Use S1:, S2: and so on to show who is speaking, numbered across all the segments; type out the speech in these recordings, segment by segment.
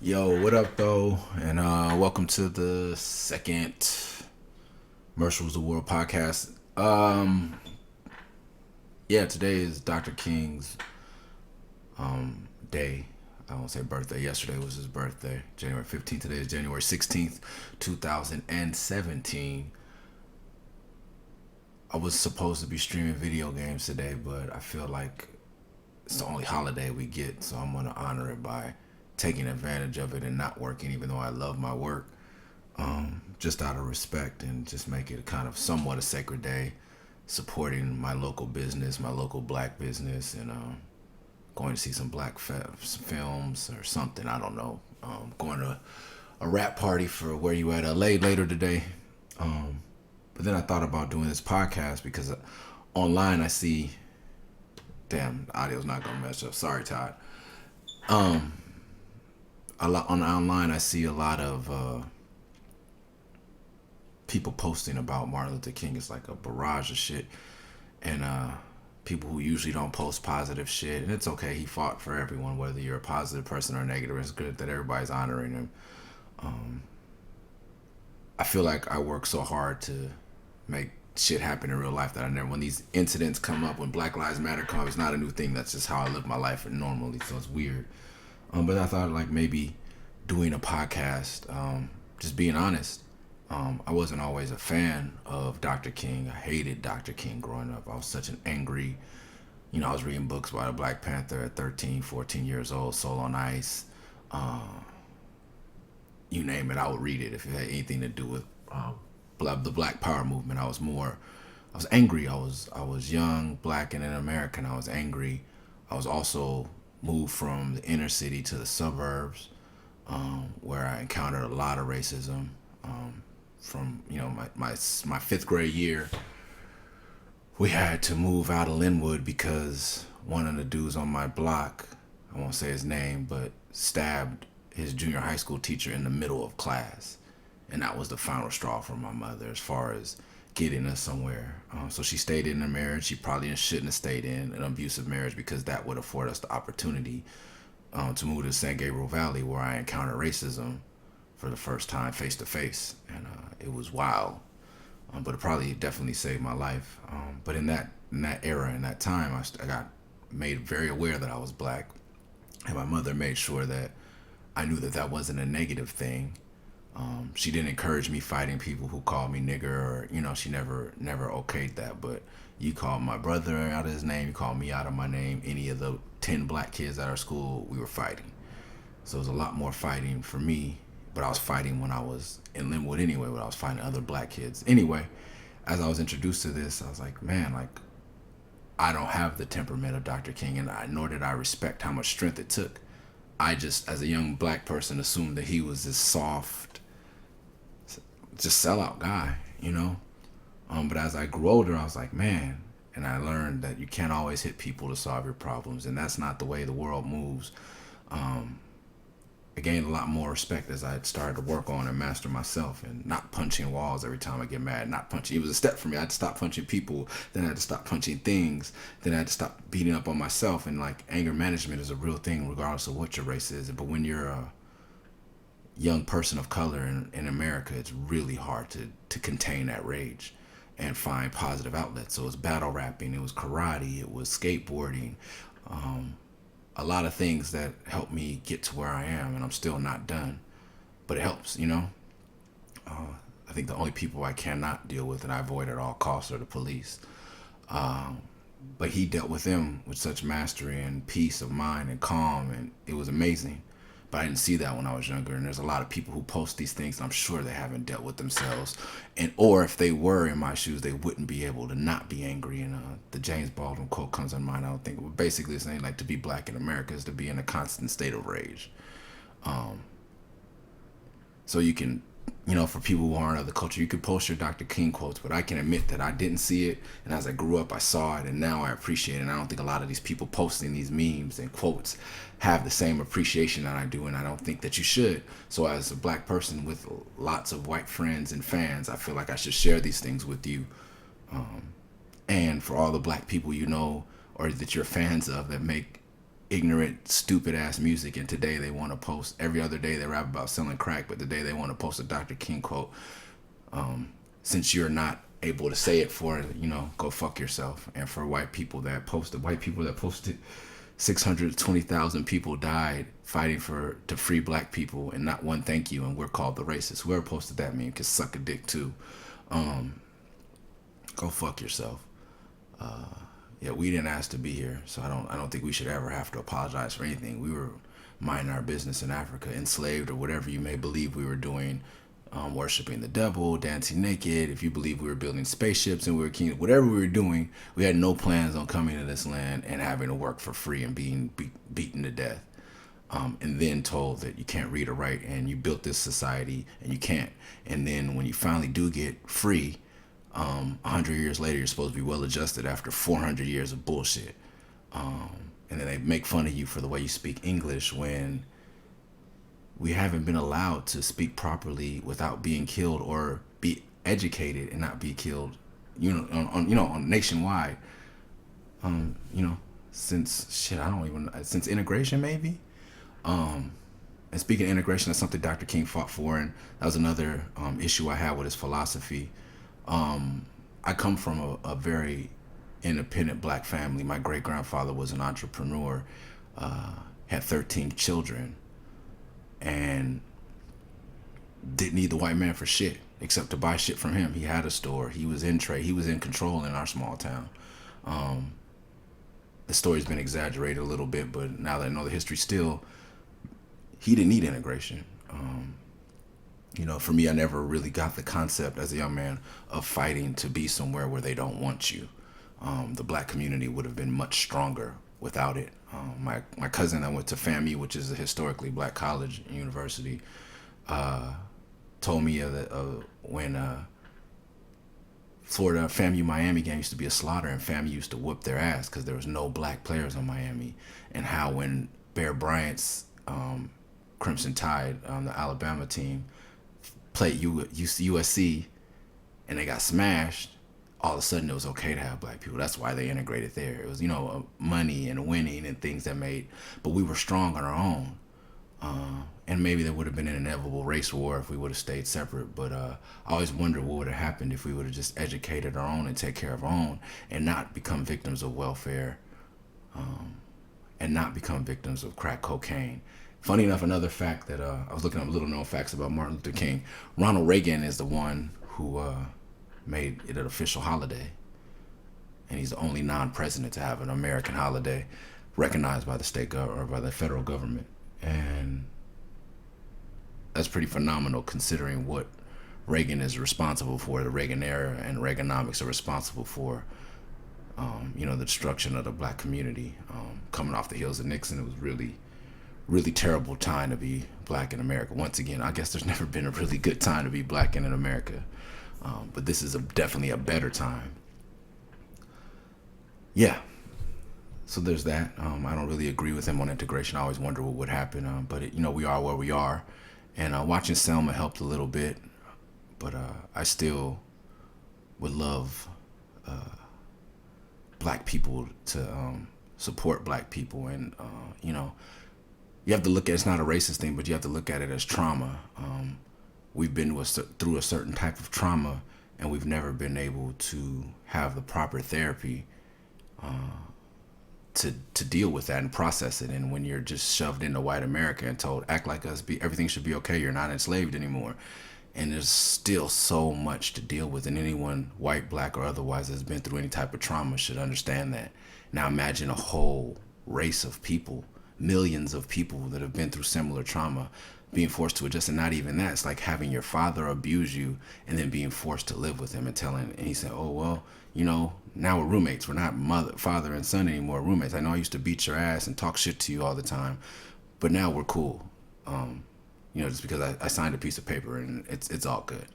S1: Yo, what up, though? And welcome to the second Murs the World podcast. Yeah, today is Dr. King's day. I won't say birthday. Yesterday was his birthday, January 15th. Today is January 16th, 2017. I was supposed to be streaming video games today, but I feel like it's the only holiday we get, so I'm going to honor it by taking advantage of it and not working, even though I love my work. Just out of respect and just make it kind of somewhat a sacred day, supporting my local business, my local black business, and going to see some black films or something. I don't know. Going to a rap party for Where You At LA later today. But then I thought about doing this podcast because online I see, damn, the audio's not gonna mess up. Sorry, Todd. A lot on online I see a lot of people posting about Martin Luther King. It's like a barrage of shit, and people who usually don't post positive shit. And it's okay. He fought for everyone, whether you're a positive person or a negative. It's good that everybody's honoring him. I feel like I work so hard to make shit happen in real life that I never. When these incidents come up, when Black Lives Matter comes, it's not a new thing. That's just how I live my life normally. So it's weird. But I thought like maybe doing a podcast, just being honest. I wasn't always a fan of Dr. King. I hated Dr. King growing up. I was such an angry, I was reading books by the Black Panther at 13, 14 years old, Soul on Ice. You name it, I would read it if it had anything to do with the Black Power movement. I was angry. I was young, black, and an American. I was angry. I was also moved from the inner city to the suburbs, where I encountered a lot of racism. From my fifth grade year, we had to move out of Linwood because one of the dudes on my block, I won't say his name, but stabbed his junior high school teacher in the middle of class, and that was the final straw for my mother as far as getting us somewhere. So she stayed in a marriage she probably shouldn't have stayed in, an abusive marriage, because that would afford us the opportunity to move to San Gabriel Valley, where I encountered racism for the first time face to face, and it was wild. But it probably definitely saved my life. But in that era, in that time, I got made very aware that I was black, and my mother made sure that I knew that that wasn't a negative thing. She didn't encourage me fighting people who called me nigger, or she never okayed that. But you called my brother out of his name, you called me out of my name. Any of the 10 black kids at our school, we were fighting. So it was a lot more fighting for me. But I was fighting when I was in Linwood anyway, when I was fighting other black kids. Anyway, as I was introduced to this, I was like, man, like, I don't have the temperament of Dr. King, and nor did I respect how much strength it took. I just, as a young black person, assumed that he was this soft, just sellout guy. But as I grew older, I was like, man, and I learned that you can't always hit people to solve your problems, and that's not the way the world moves. I gained a lot more respect as I started to work on and master myself, and not punching walls every time I get mad. Not punching. It was a step for me. I had to stop punching people. Then I had to stop punching things. Then I had to stop beating up on myself. And like, anger management is a real thing regardless of what your race is. But when you're a young person of color in America, it's really hard to contain that rage and find positive outlets. So it was battle rapping. It was karate. It was skateboarding. A lot of things that helped me get to where I am, and I'm still not done, but it helps. I think the only people I cannot deal with and I avoid at all costs are the police. But he dealt with them with such mastery and peace of mind and calm, and it was amazing. But I didn't see that when I was younger, and there's a lot of people who post these things, and I'm sure they haven't dealt with themselves, or if they were in my shoes, they wouldn't be able to not be angry. And the James Baldwin quote comes to mind. I don't think, basically saying like, to be black in America is to be in a constant state of rage. So you can, for people who aren't of the culture, you can post your Dr. King quotes, but I can admit that I didn't see it, and as I grew up, I saw it, and now I appreciate it. And I don't think a lot of these people posting these memes and quotes have the same appreciation that I do, and I don't think that you should. So as a black person with lots of white friends and fans, I feel like I should share these things with you. And for all the black people or that you're fans of that make ignorant, stupid ass music, and today they want to post every other day they rap about selling crack, but today they want to post a Dr. King quote. Since you're not able to say it for, go fuck yourself. And for white people that posted 620,000 people died fighting to free black people, and not one thank you, and we're called the racists. Whoever posted that meme can suck a dick too. Go fuck yourself. Yeah, we didn't ask to be here, so I don't think we should ever have to apologize for anything. We were minding our business in Africa, enslaved or whatever you may believe we were doing, worshiping the devil, dancing naked. If you believe we were building spaceships and we were king, whatever we were doing, we had no plans on coming to this land and having to work for free and being beaten to death. And then told that you can't read or write, and you built this society and you can't. And then when you finally do get free, 100 years later, you're supposed to be well adjusted after 400 years of bullshit. And then they make fun of you for the way you speak English when we haven't been allowed to speak properly without being killed, or be educated and not be killed, on nationwide. Since integration maybe. And speaking of integration, that's something Dr. King fought for, and that was another issue I had with his philosophy. I come from a very independent black family. My great grandfather was an entrepreneur, had 13 children, and didn't need the white man for shit except to buy shit from him. He had a store. He was in trade. He was in control in our small town. The story's been exaggerated a little bit, but now that I know the history, still, he didn't need integration. For me, I never really got the concept as a young man of fighting to be somewhere where they don't want you. The black community would have been much stronger without it. My cousin that went to FAMU, which is a historically black college and university, told me that when Florida FAMU Miami game used to be a slaughter, and FAMU used to whoop their ass because there was no black players on Miami, and how when Bear Bryant's Crimson Tide, the Alabama team, played USC and they got smashed, all of a sudden it was okay to have black people. That's why they integrated there. It was, money and winning and things that made, but we were strong on our own. And maybe there would have been an inevitable race war if we would have stayed separate. But I always wonder what would have happened if we would have just educated our own and take care of our own, and not become victims of welfare, and not become victims of crack cocaine. Funny enough, another fact that I was looking up little known facts about Martin Luther King. Ronald Reagan is the one who made it an official holiday. And he's the only non-president to have an American holiday recognized by the state government or by the federal government. And that's pretty phenomenal considering what Reagan is responsible for. The Reagan era and Reaganomics are responsible for, the destruction of the black community. Coming off the heels of Nixon, it was really terrible time to be black in America. Once again, I guess there's never been a really good time to be black in America. But this is definitely a better time. Yeah. So there's that. I don't really agree with him on integration. I always wonder what would happen. But we are where we are. And watching Selma helped a little bit. But I still would love black people to support black people. And, you have to look at, it's not a racist thing, but you have to look at it as trauma. We've been through a certain type of trauma, and we've never been able to have the proper therapy to deal with that and process it. And when you're just shoved into white America and told, act like us, everything should be okay, you're not enslaved anymore. And there's still so much to deal with, and anyone, white, black, or otherwise, that's been through any type of trauma should understand that. Now imagine a whole race of people, millions of people that have been through similar trauma, being forced to adjust. And not even that, it's like having your father abuse you and then being forced to live with him, and he said, oh, well, now we're roommates. We're not father and son anymore, roommates. I know I used to beat your ass and talk shit to you all the time, but now we're cool. Just because I signed a piece of paper and it's all good.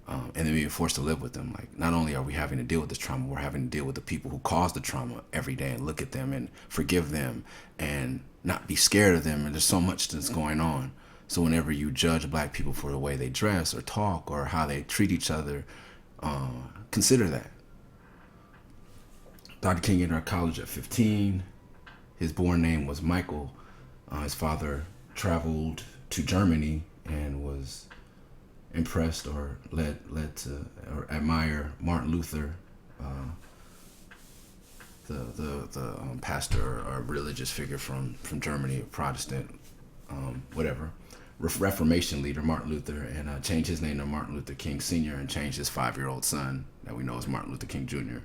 S1: And then being forced to live with them. Like, not only are we having to deal with this trauma, we're having to deal with the people who caused the trauma every day and look at them and forgive them and not be scared of them. And there's so much that's going on. So whenever you judge black people for the way they dress or talk or how they treat each other, consider that. Dr. King entered college at 15. His born name was Michael. His father traveled to Germany and was impressed or led to or admire Martin Luther, the pastor or religious figure from Germany, Protestant, whatever, Reformation leader Martin Luther, and changed his name to Martin Luther King Sr. and changed his 5-year-old son that we know as Martin Luther King Jr.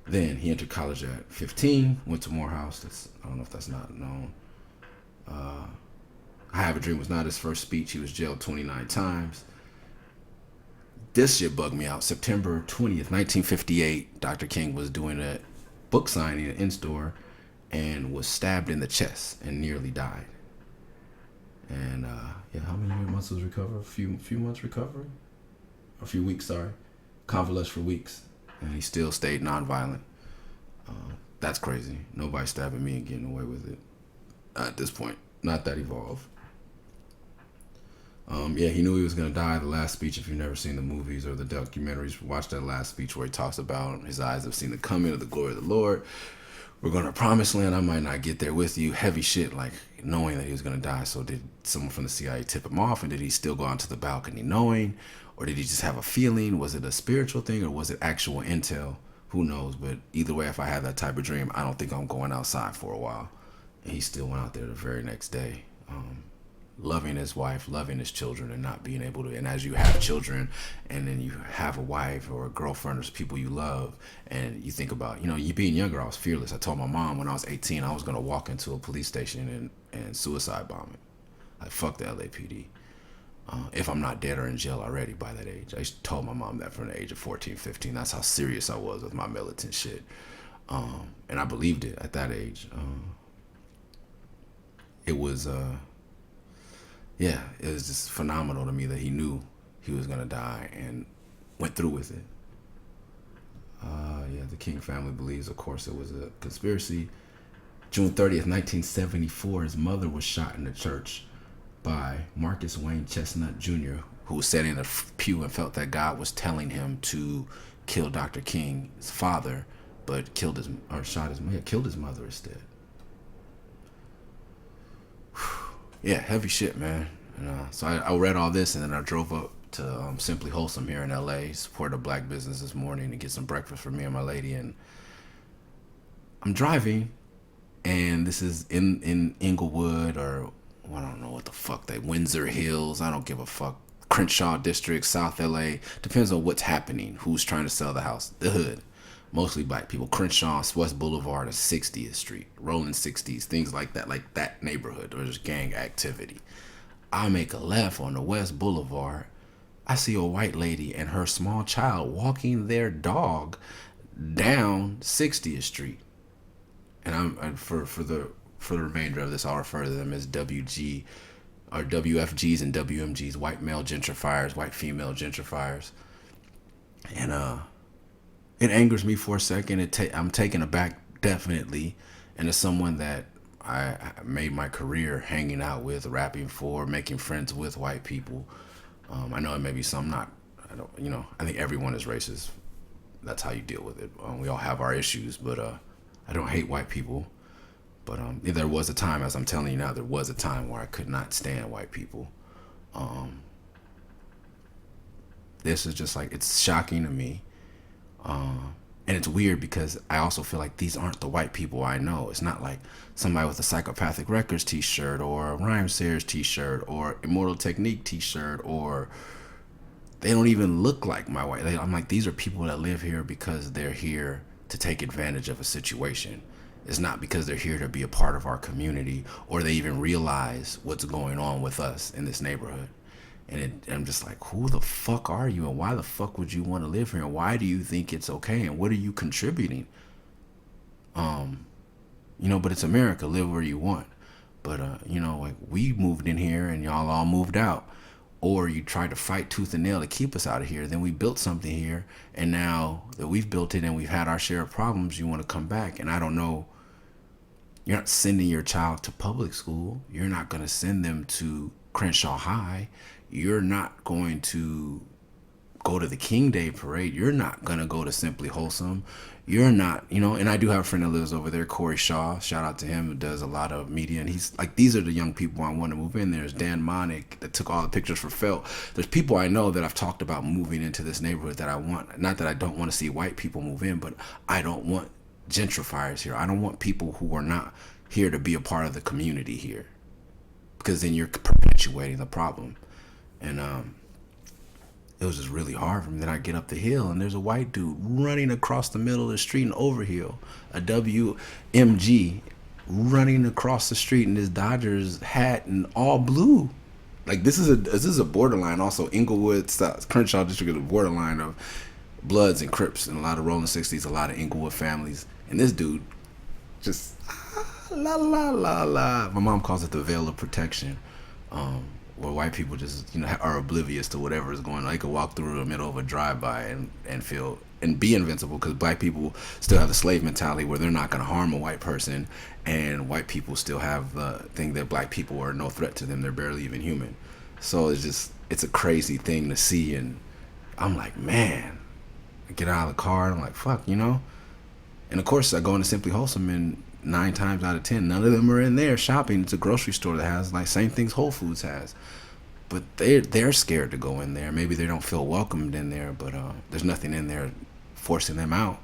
S1: Then he entered college at 15, went to Morehouse. I don't know if that's not known. I Have a Dream was not his first speech. He was jailed 29 times. This shit bugged me out. September 20th, 1958, Dr. King was doing a book signing at an in-store and was stabbed in the chest and nearly died. And how many months was recovered? A few months recovery? A few weeks, sorry. Convalesced for weeks. And he still stayed nonviolent. That's crazy. Nobody stabbing me and getting away with it at this point. Not that evolved. He knew he was going to die. The last speech, if you've never seen the movies or the documentaries, watch that last speech where he talks about his eyes have seen the coming of the glory of the Lord. We're going to promised land. I might not get there with you. Heavy shit, like knowing that he was going to die. So did someone from the CIA tip him off? And did he still go onto the balcony knowing? Or did he just have a feeling? Was it a spiritual thing or was it actual intel? Who knows? But either way, if I had that type of dream, I don't think I'm going outside for a while. And he still went out there the very next day. Loving his wife, loving his children, and not being able to. And as you have children, and then you have a wife or a girlfriend or people you love, and you think about, you being younger, I was fearless. I told my mom when I was 18, I was going to walk into a police station and suicide bomb it. Like, fuck the LAPD. If I'm not dead or in jail already by that age. I told my mom that from the age of 14, 15. That's how serious I was with my militant shit. And I believed it at that age. It was just phenomenal to me that he knew he was going to die and went through with it. The King family believes, of course, it was a conspiracy. June 30th, 1974, his mother was shot in the church by Marcus Wayne Chestnut Jr., who sat in a pew and felt that God was telling him to kill Dr. King's killed his mother instead. Yeah, heavy shit, man. So I read all this and then I drove up to Simply Wholesome here in LA, support a black business this morning to get some breakfast for me and my lady. And I'm driving, and this is in Inglewood or I don't know what the fuck Windsor Hills. I don't give a fuck. Crenshaw District, South LA. Depends on what's happening. Who's trying to sell the house? The hood. Mostly black people. Crenshaw, West Boulevard, and 60th Street. Rolling 60s. Things like that neighborhood. There's gang activity. I make a left on the West Boulevard. I see a white lady and her small child walking their dog down 60th Street. And I'm for the remainder of this, I'll refer to them as WG or WFGs and WMGs, white male gentrifiers, white female gentrifiers. And it angers me for a second. I'm taken aback, definitely. And as someone that I made my career hanging out with, rapping for, making friends with white people. I know it may be some not. I think everyone is racist. That's how you deal with it. We all have our issues, but I don't hate white people. But there was a time, as I'm telling you now, there was a time where I could not stand white people. This is just like, it's shocking to me. And it's weird because I also feel like these aren't the white people I know. It's not like somebody with a Psychopathic Records t-shirt or a Rhyme Sayers t-shirt or Immortal Technique t-shirt, or they don't even look like my white. I'm like, these are people that live here because they're here to take advantage of a situation. It's not because they're here to be a part of our community or they even realize what's going on with us in this neighborhood. And I'm just like, who the fuck are you? And why the fuck would you want to live here? And why do you think it's okay? And what are you contributing? But it's America. Live where you want. But, like we moved in here and y'all all moved out. Or you tried to fight tooth and nail to keep us out of here. Then we built something here. And now that we've built it and we've had our share of problems, you want to come back. And I don't know. You're not sending your child to public school. You're not going to send them to Crenshaw High. You're not going to go to the King Day parade. You're not gonna go to Simply Wholesome. You're not, you know. And I do have a friend that lives over there, Corey Shaw. Shout out to him, who does a lot of media. And he's like, these are the young people I want to move in. There's Dan Monick that took all the pictures for Felt. There's people I know that I've talked about moving into this neighborhood that I want. Not that I don't want to see white people move in, but I don't want gentrifiers here. I don't want people who are not here to be a part of the community here, because then you're perpetuating the problem. And it was just really hard for me. Then I get up the hill and there's a white dude running across the middle of the street in Overhill, a WMG running across the street in his Dodgers hat and all blue. Like this is a borderline. Also, Inglewood, Crenshaw district is a borderline of Bloods and Crips and a lot of Rolling 60s, a lot of Inglewood families. And this dude just la la la la. My mom calls it the veil of protection. Where white people just, you know, are oblivious to whatever is going on. They could walk through the middle of a drive-by and feel and be invincible, because black people still have the slave mentality where they're not going to harm a white person, and white people still have the thing that black people are no threat to them. They're barely even human. So it's a crazy thing to see, and I'm like, man, I get out of the car and I'm like, fuck, you know? And of course I go into Simply Wholesome, and 9 times out of 10, none of them are in there shopping. It's a grocery store that has like same things Whole Foods has, but they're scared to go in there. Maybe they don't feel welcomed in there, but there's nothing in there forcing them out.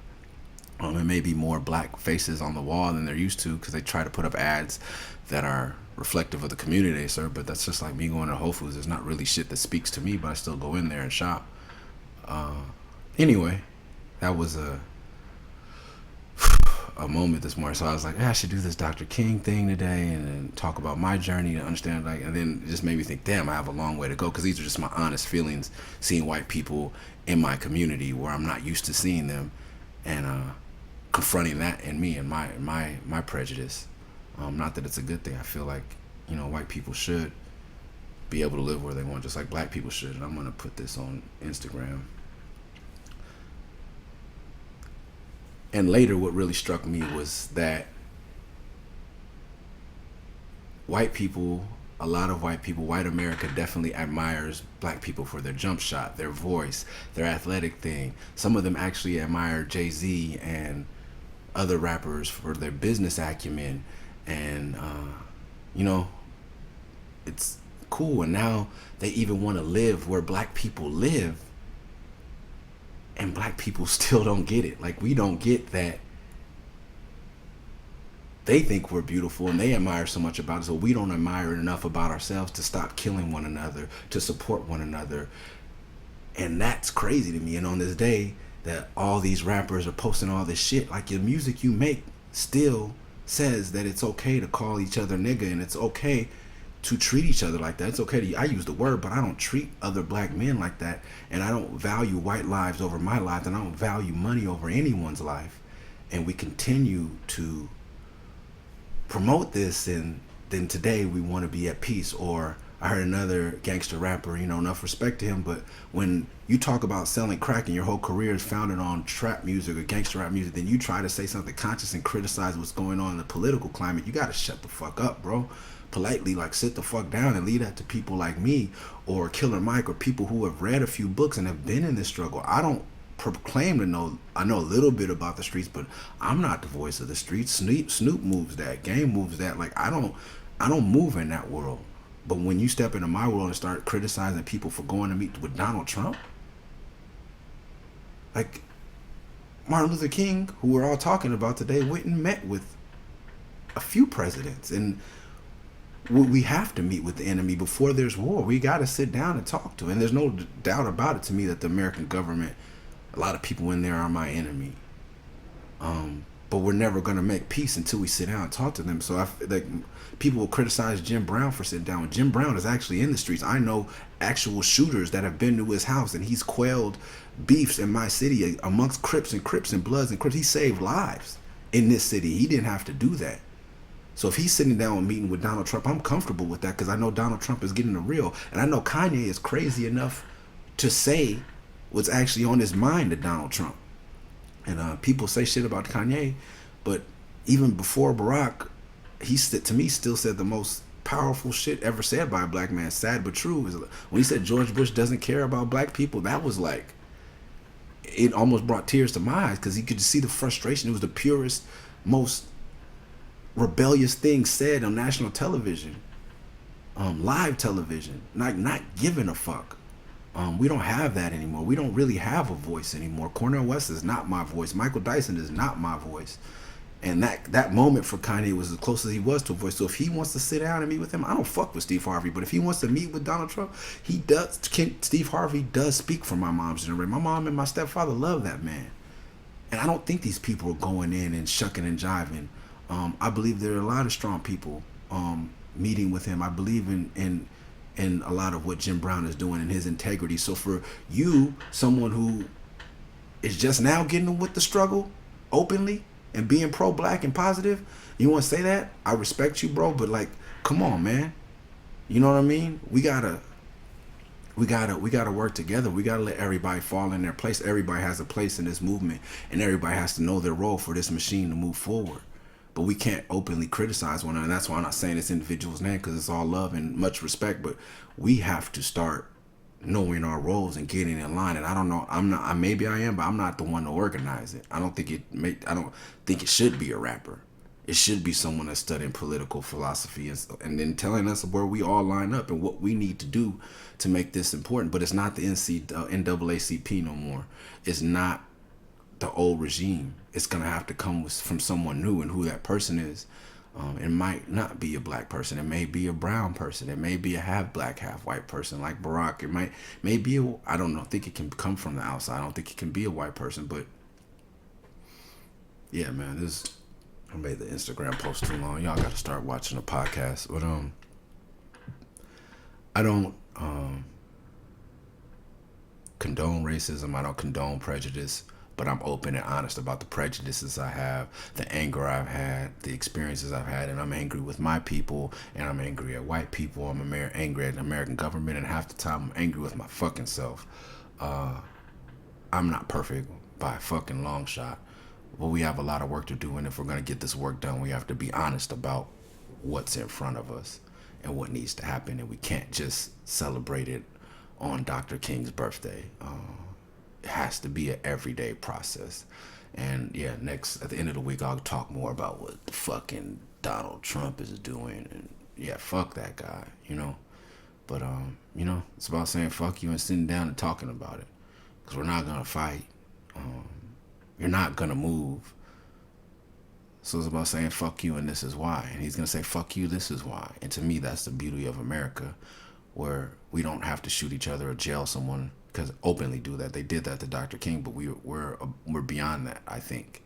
S1: There may be more black faces on the wall than they're used to, because they try to put up ads that are reflective of the community they serve. But that's just like me going to Whole Foods. There's not really shit that speaks to me, but I still go in there and shop. Anyway, that was a moment this morning. So I was like, I should do this Dr. King thing today and then talk about my journey to understand, like, and then it just made me think, damn, I have a long way to go, because these are just my honest feelings, seeing white people in my community where I'm not used to seeing them, and confronting that in me and my prejudice. Not that it's a good thing. I feel like, you know, white people should be able to live where they want, just like black people should. And I'm gonna put this on Instagram. And later, what really struck me was that white people, a lot of white people, white America definitely admires black people for their jump shot, their voice, their athletic thing. Some of them actually admire Jay-Z and other rappers for their business acumen. And, you know, it's cool. And now they even want to live where black people live. And black people still don't get it. Like, we don't get that they think we're beautiful and they admire so much about us, so we don't admire enough about ourselves to stop killing one another, to support one another. And that's crazy to me. And on this day that all these rappers are posting all this shit, like, your music you make still says that it's okay to call each other nigga, and it's okay to treat each other like that. It's okay to, I use the word, but I don't treat other black men like that. And I don't value white lives over my life, and I don't value money over anyone's life. And we continue to promote this, and then today we want to be at peace. Or I heard another gangster rapper, you know, enough respect to him, but when you talk about selling crack and your whole career is founded on trap music or gangster rap music, then you try to say something conscious and criticize what's going on in the political climate, you gotta shut the fuck up, bro. Politely, like, sit the fuck down and leave that to people like me or Killer Mike, or people who have read a few books and have been in this struggle. I don't proclaim to know. I know a little bit about the streets, but I'm not the voice of the streets. Snoop moves that. Game moves that. Like, I don't move in that world. But when you step into my world and start criticizing people for going to meet with Donald Trump, like Martin Luther King, who we're all talking about today, went and met with a few presidents. And we have to meet with the enemy before there's war. We got to sit down and talk to. And there's no doubt about it to me that the American government, a lot of people in there are my enemy. But we're never going to make peace until we sit down and talk to them. So like, people will criticize Jim Brown for sitting down. Jim Brown is actually in the streets. I know actual shooters that have been to his house, and he's quelled beefs in my city amongst Crips and Bloods and Crips. He saved lives in this city. He didn't have to do that. So if he's sitting down and meeting with Donald Trump, I'm comfortable with that, because I know Donald Trump is getting the real. And I know Kanye is crazy enough to say what's actually on his mind to Donald Trump. And people say shit about Kanye, but even before Barack, he to me still said the most powerful shit ever said by a black man, sad but true. When he said George Bush doesn't care about black people, that was like, it almost brought tears to my eyes because you could see the frustration. It was the purest, most rebellious thing said on national television, live television, not giving a fuck. We don't have that anymore. We don't really have a voice anymore. Cornel West is not my voice. Michael Dyson is not my voice. And that moment for Kanye was as close as he was to a voice. So if he wants to sit down and meet with him, I don't fuck with Steve Harvey. But if he wants to meet with Donald Trump, he does. Steve Harvey does speak for my mom's generation. My mom and my stepfather love that man. And I don't think these people are going in and shucking and jiving. I believe there are a lot of strong people meeting with him. I believe in a lot of what Jim Brown is doing and his integrity. So for you, someone who is just now getting with the struggle openly and being pro-black and positive, you want to say that? I respect you, bro, but like, come on, man. You know what I mean? We gotta work together. We gotta let everybody fall in their place. Everybody has a place in this movement, and everybody has to know their role for this machine to move forward. But we can't openly criticize one another. And that's why I'm not saying this individual's name, because it's all love and much respect. But we have to start knowing our roles and getting in line. And I don't know. I'm not. Maybe I am, but I'm not the one to organize it. I don't think it should be a rapper. It should be someone that's studying political philosophy and then telling us where we all line up and what we need to do to make this important. But it's not the NAACP no more. It's not the old regime. It's gonna have to come from someone new, and who that person is. It might not be a black person. It may be a brown person. It may be a half black, half white person like Barack. It may be I don't know. I think it can come from the outside. I don't think it can be a white person. But yeah, man, I made the Instagram post too long. Y'all got to start watching the podcast. But I don't condone racism. I don't condone prejudice. But I'm open and honest about the prejudices I have, the anger I've had, the experiences I've had, and I'm angry with my people, and I'm angry at white people. I'm angry at the American government, and half the time I'm angry with my fucking self. I'm not perfect by a fucking long shot, but we have a lot of work to do, and if we're gonna get this work done, we have to be honest about what's in front of us and what needs to happen, and we can't just celebrate it on Dr. King's birthday. It has to be an everyday process. And yeah, at the end of the week, I'll talk more about what the fucking Donald Trump is doing. And yeah, fuck that guy, you know. But it's about saying fuck you and sitting down and talking about it, because we're not gonna fight. You're not gonna move. So it's about saying fuck you and this is why. And he's gonna say fuck you, this is why. And to me, that's the beauty of America, where we don't have to shoot each other or jail someone. Because openly do that. They did that to Dr. King, but we're beyond that, I think.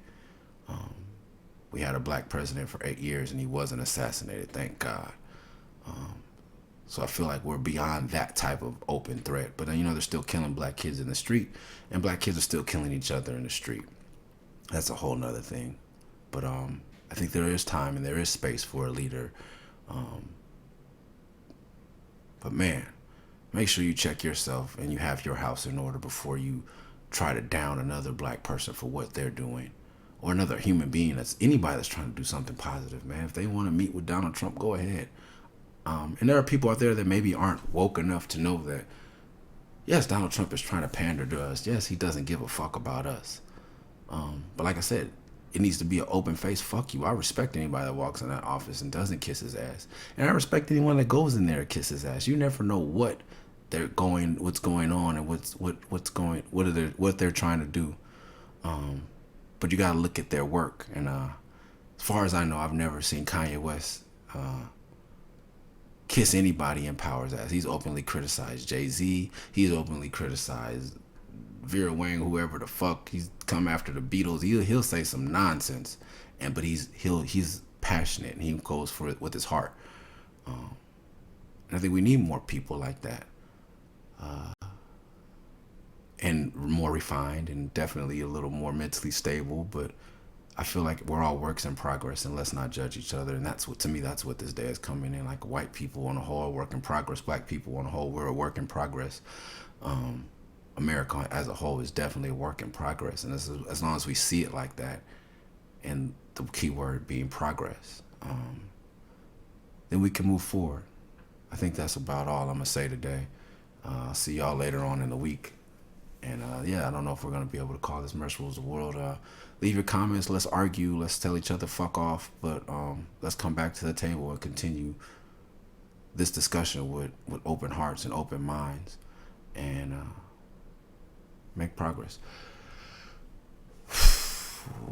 S1: We had a black president for 8 years, and he wasn't assassinated, thank God. So I feel like we're beyond that type of open threat. But then, they're still killing black kids in the street, and black kids are still killing each other in the street. That's a whole nother thing. But I think there is time and there is space for a leader. But man, make sure you check yourself and you have your house in order before you try to down another black person for what they're doing, or another human being. That's anybody that's trying to do something positive, man. If they want to meet with Donald Trump, go ahead. And there are people out there that maybe aren't woke enough to know that, yes, Donald Trump is trying to pander to us. Yes, he doesn't give a fuck about us. But like I said, it needs to be an open face fuck you. I respect anybody that walks in that office and doesn't kiss his ass. And I respect anyone that goes in there and kisses his ass. You never know what's going on, and what they're trying to do. But you gotta look at their work. And as far as I know, I've never seen Kanye West kiss anybody in power's ass. He's openly criticized Jay-Z. He's openly criticized Vera Wang, whoever the fuck. He's come after the Beatles. He'll say some nonsense, but he's passionate, and he goes for it with his heart. And I think we need more people like that. And more refined, and definitely a little more mentally stable. But I feel like we're all works in progress, and let's not judge each other. And that's what this day is coming in. Like, white people on a whole, work in progress. Black people on a whole, we're a work in progress. America as a whole is definitely a work in progress. And as long as we see it like that, and the key word being progress, then we can move forward. I think that's about all I'm going to say today. I'll see y'all later on in the week. And yeah, I don't know if we're gonna be able to call this Murs Rules the World. Leave your comments. Let's argue. Let's tell each other fuck off. But let's come back to the table and continue this discussion with open hearts and open minds, and make progress.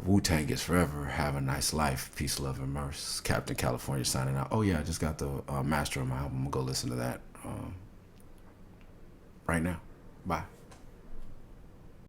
S1: Wu-Tang is forever. Have a nice life. Peace, love, and mercy. Captain California signing out. Oh yeah, I just got the master of my album. I'm gonna go listen to that right now. Bye.